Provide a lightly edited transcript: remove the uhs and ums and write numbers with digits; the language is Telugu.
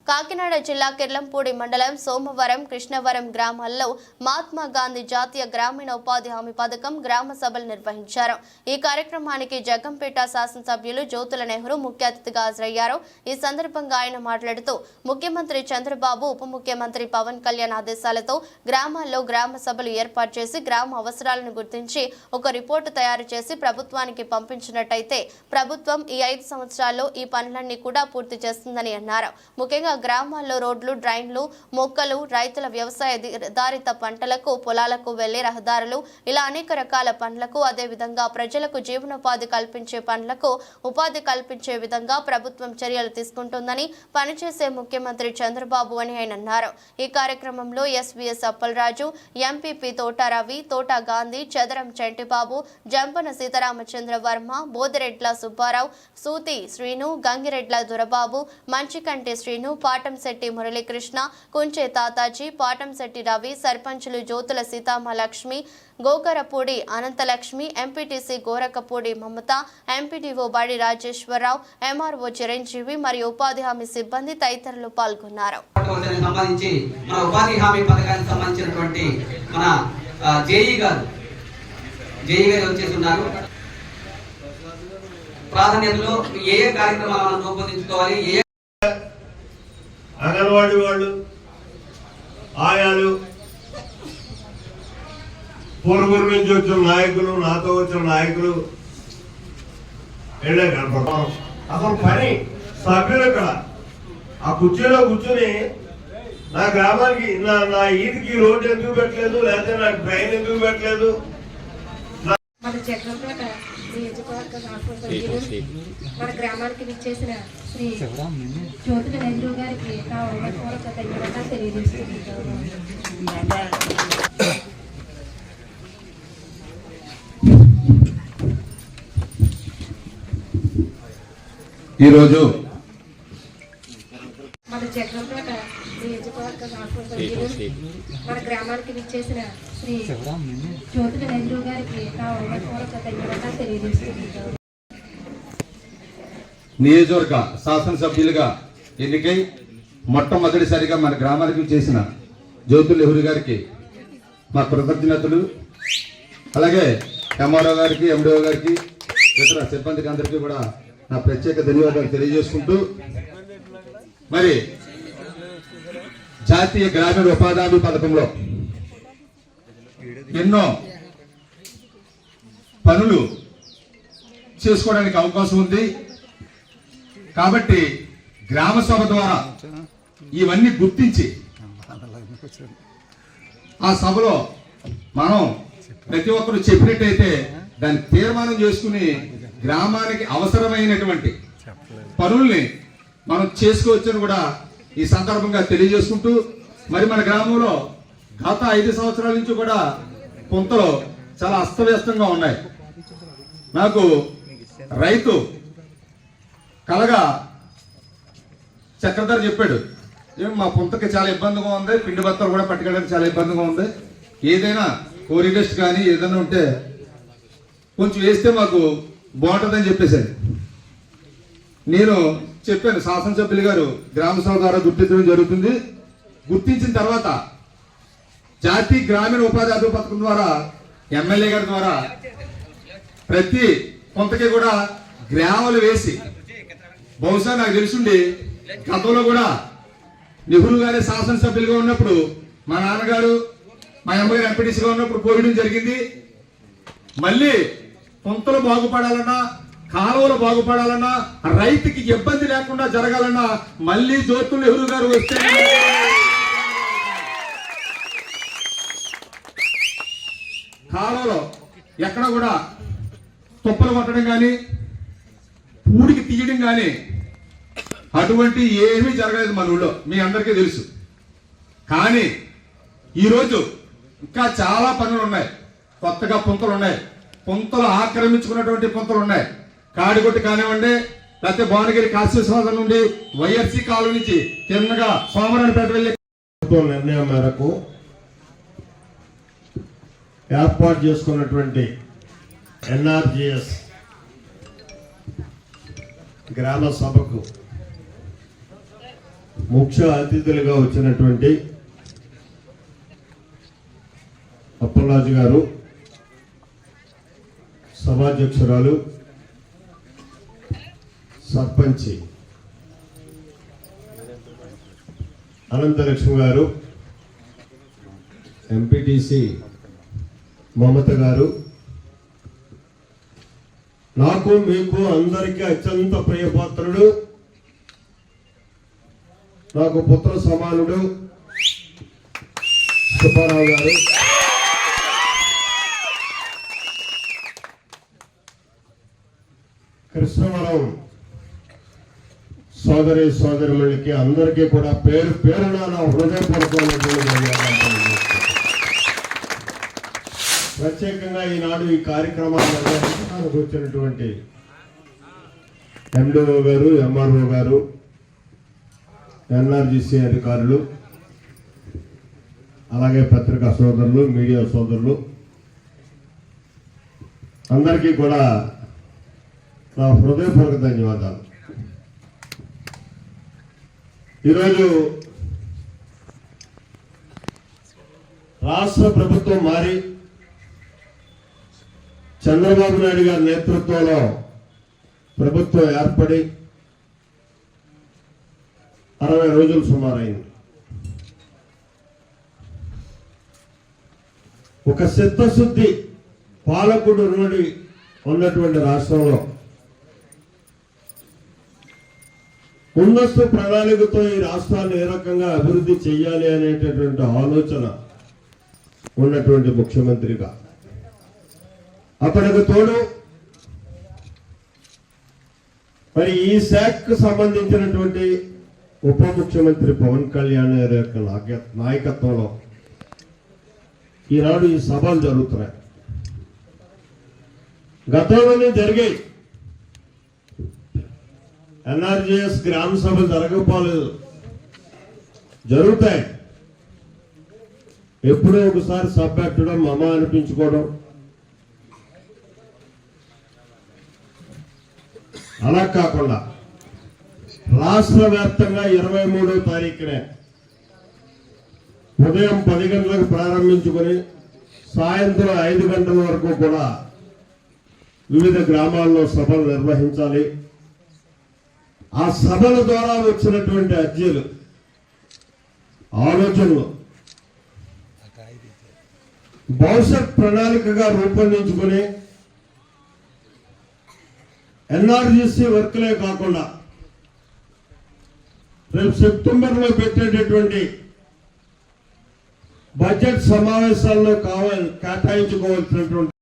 కాకినాడ జిల్లా కిర్లంపూడి మండలం సోమవరం కృష్ణవరం గ్రామాల్లో మహాత్మా గాంధీ జాతీయ గ్రామీణ ఉపాధి హామీ పథకం గ్రామ సభలు నిర్వహించారు. ఈ కార్యక్రమానికి జగ్గంపేట శాసనసభ్యులు జ్యోతుల నెహ్రూ ముఖ్య అతిథిగా హాజరయ్యారు. ఈ సందర్భంగా ఆయన మాట్లాడుతూ ముఖ్యమంత్రి చంద్రబాబు ఉప ముఖ్యమంత్రి పవన్ కళ్యాణ్ ఆదేశాలతో గ్రామాల్లో గ్రామ సభలు ఏర్పాటు చేసి గ్రామ అవసరాలను గుర్తించి ఒక రిపోర్టు తయారు చేసి ప్రభుత్వానికి పంపించినట్టయితే ప్రభుత్వం ఈ 5 సంవత్సరాల్లో ఈ పనులన్నీ కూడా పూర్తి చేస్తుందని అన్నారు. ముఖ్యంగా గ్రామాల్లో రోడ్లు, డ్రైన్లు, మొక్కలు, రైతుల వ్యవసాయ ఆధారిత పంటలకు, పొలాలకు వెళ్లే రహదారులు ఇలా అనేక రకాల పనులకు, అదేవిధంగా ప్రజలకు జీవనోపాధి కల్పించే పనులకు ఉపాధి కల్పించే విధంగా ప్రభుత్వం చర్యలు తీసుకుంటుందని పనిచేసే ముఖ్యమంత్రి చంద్రబాబు అని ఆయన అన్నారు. ఈ కార్యక్రమంలో ఎస్వీఎస్ అప్పలరాజు, ఎంపీపీ తోట రవి, తోట గాంధీ, చదరం చంటిబాబు, జంపన సీతారామచంద్ర వర్మ, బోదిరెడ్ల సుబ్బారావు, సూతి శ్రీను, గంగిరెడ్ల దురబాబు, మంచికంటి శ్రీను, పాటంశెట్టి మురళీకృష్ణ, కుంచే తాతాజీ, పాటంశెట్టి రవి, సర్పంచులు జ్యోతుల సీతామలక్ష్మి, గోకరపూడి అనంతలక్ష్మి, ఎంపీటీసీ గోరకపూడి మమత, ఎంపీటీఓ బడి రాజేశ్వరరావు, ఎంఆర్ఓ చిరంజీవి మరియు ఉపాధి హామీ సిబ్బంది తదితరులు పాల్గొన్నారు. ప్రాధాన్యతలో ఏ కార్యక్రమాలను రూపొందించుకోవాలి, అంగన్వాడీ వాళ్ళు, ఆయాలు, పూర్వూరు నుంచి వచ్చిన నాయకులు, నాతో వచ్చిన నాయకులు వెళ్ళే కనపడతాం. అసలు పని సభ్యులు ఇక్కడ ఆ కుర్చీలో కూర్చొని నా గ్రామానికి నా ఈదికి రోడ్డు ఎందుకు పెట్టలేదు, లేకపోతే నాకు ట్రైన్ ఎందుకు పెట్టలేదు. మన జగ్గంపేట నియోజకవర్గ మన గ్రామానికి విచ్చేసిన శ్రీ జ్యోతుల నెహ్రూ గారికి నా హృదయపూర్వక ధన్యవాదాలు తెలియజేస్తున్నాను. ఈరోజు మన జగ్గంపేట నియోజకవర్గ మన గ్రామానికి విచ్చేసిన శ్రీ జ్యోతుల నెహ్రూ గారికి నా హృదయపూర్వక ధన్యవాదాలు తెలియజేస్తున్నాను. నియోజకవర్గ శాసనసభ్యులుగా ఎన్నికై మొట్టమొదటిసారిగా మన గ్రామానికి చేసిన జ్యోతుల నెహ్రూ గారికి మా కృతజ్ఞతలు. అలాగే ఎంఆర్ఓ గారికి, ఎండిఓ గారికి, ఇతర సిబ్బందికి అందరికీ కూడా నా ప్రత్యేక ధన్యవాదాలు తెలియజేసుకుంటూ, మరి జాతీయ గ్రామీణ ఉపాధి హామీ పథకంలో ఎన్నో పనులు చేసుకోవడానికి అవకాశం ఉంది. కాబట్టి గ్రామ సభ ద్వారా ఇవన్నీ గుర్తించి ఆ సభలో మనం ప్రతి ఒక్కరు చెప్పినట్టయితే దాన్ని తీర్మానం చేసుకుని గ్రామానికి అవసరమైనటువంటి పనుల్ని మనం చేసుకోవచ్చని కూడా ఈ సందర్భంగా తెలియజేసుకుంటూ, మరి మన గ్రామంలో గత 5 సంవత్సరాల నుంచి కూడా కొంతలో చాలా అస్తవ్యస్తంగా ఉన్నాయి. నాకు రైతు కలగా చక్రధర్ చెప్పాడు, మా పుంతకి చాలా ఇబ్బందిగా ఉంది, పిండి బత్తలు కూడా పట్టుకెళ్ళడానికి చాలా ఇబ్బందిగా ఉంది, ఏదైనా కోరిగస్ట్ కానీ ఏదైనా ఉంటే కొంచెం వేస్తే మాకు బాగుంటుందని చెప్పేశాను. నేను చెప్పాను, శాసనసభ్యులు గారు గ్రామ సభ ద్వారా గుర్తించడం జరుగుతుంది. గుర్తించిన తర్వాత జాతీయ గ్రామీణ ఉపాధి హామీ పథకం ద్వారా ఎమ్మెల్యే గారి ద్వారా ప్రతి కొంతకి కూడా గ్రామాలు వేసి, బహుశా నాకు తెలుసుండి గతంలో కూడా నెహ్రూ గారి శాసనసభ్యులుగా ఉన్నప్పుడు మా నాన్నగారు, మా అమ్మగారు ఎంపీటీసీగా ఉన్నప్పుడు పోయడం జరిగింది. మళ్ళీ కొంతలు బాగుపడాలన్నా, కాలువలు బాగుపడాలన్నా, రైతుకి ఇబ్బంది లేకుండా జరగాలన్నా మళ్ళీ జ్యోతుల నెహ్రూ గారు వస్తే కాలువలో ఎక్కడ కూడా తుప్పలు కొట్టడం కానీ, పూడికి తీయడం కానీ అటువంటి ఏమీ జరగలేదు మన ఊళ్ళో, మీ అందరికీ తెలుసు. కానీ ఈరోజు ఇంకా చాలా పనులు ఉన్నాయి. కొత్తగా పుంతలు ఉన్నాయి, పుంతలు ఆక్రమించుకున్నటువంటి పుంతలు ఉన్నాయి. కాడిగొట్టి కానివ్వండి, లేకపోతే భువనగిరి కాశీశ్వాసం నుండి వైఎస్సీ కాలువ నుంచి చిన్నగా సోమరానిపేట వెళ్ళి నిర్ణయం మేరకు ఏర్పాటు చేసుకున్నటువంటి ఎన్ఆర్జీఎస్ గ్రామ సభకు ముఖ్య అతిథులుగా వచ్చినటువంటి అప్పలరాజు గారు, సభాధ్యక్షురాలు, సర్పంచి అనంతలక్ష్మి గారు, ఎంపీటీసీ మమత గారు, నాకు మీకు అందరికీ అత్యంత ప్రియపాత్రుడు, నాకు పుత్ర సమానుడు సుబ్బారావు గారు, కృష్ణవరం సోదరి సోదరులకి అందరికీ కూడా పేరు పేరున నా హృదయపూర్వకమైనటువంటి ధన్యవాదాలు. ప్రత్యేకంగా ఈనాడు ఈ కార్యక్రమాన్ని నిర్వహించడానికి వచ్చినటువంటి ఎండిఓ గారు, ఎంఆర్ఓ గారు, ఎన్ఆర్జీసీ అధికారులు, అలాగే పత్రికా సోదరులు, మీడియా సోదరులు అందరికీ కూడా నా హృదయపూర్వక ధన్యవాదాలు. ఈరోజు రాష్ట్ర ప్రభుత్వం మారి చంద్రబాబు నాయుడు గారి నేతృత్వంలో ప్రభుత్వం ఏర్పడి 60 రోజులు సుమారైంది. ఒక చిత్తశుద్ధి పాలకుడు నుండి ఉన్నటువంటి రాష్ట్రంలో ముందస్తు ప్రణాళికతో ఈ రాష్ట్రాన్ని ఏ రకంగా అభివృద్ధి చేయాలి అనేటటువంటి ఆలోచన ఉన్నటువంటి ముఖ్యమంత్రిగా, అప్పటికి తోడు మరి ఈ శాఖకు సంబంధించినటువంటి ఉప ముఖ్యమంత్రి పవన్ కళ్యాణ్ గారి యొక్క నాయకత్వంలో ఈనాడు ఈ సభలు జరుగుతున్నాయి. గతంలోనే జరిగాయి. ఎన్ఆర్జీఎస్ గ్రామ సభలు జరగకపోలేదు, జరుగుతాయి. ఎప్పుడో ఒకసారి సభ పెట్టడం, మమ అనిపించుకోవడం, అలా కాకుండా రాష్ట్ర వ్యాప్తంగా 23వ తారీఖునే ఉదయం 10 గంటలకు ప్రారంభించుకొని సాయంత్రం 5 గంటల వరకు కూడా వివిధ గ్రామాల్లో సభలు నిర్వహించాలి. ఆ సభల ద్వారా వచ్చినటువంటి అర్జీలు, ఆలోచనలు భవిష్యత్ ప్రణాళికగా రూపొందించుకొని ఎన్ఆర్జీసీ వర్క్లే కాకుండా రేపు సెప్టెంబర్లో పెట్టేటటువంటి బడ్జెట్ సమావేశాల్లో కేటాయించుకోవాల్సినటువంటి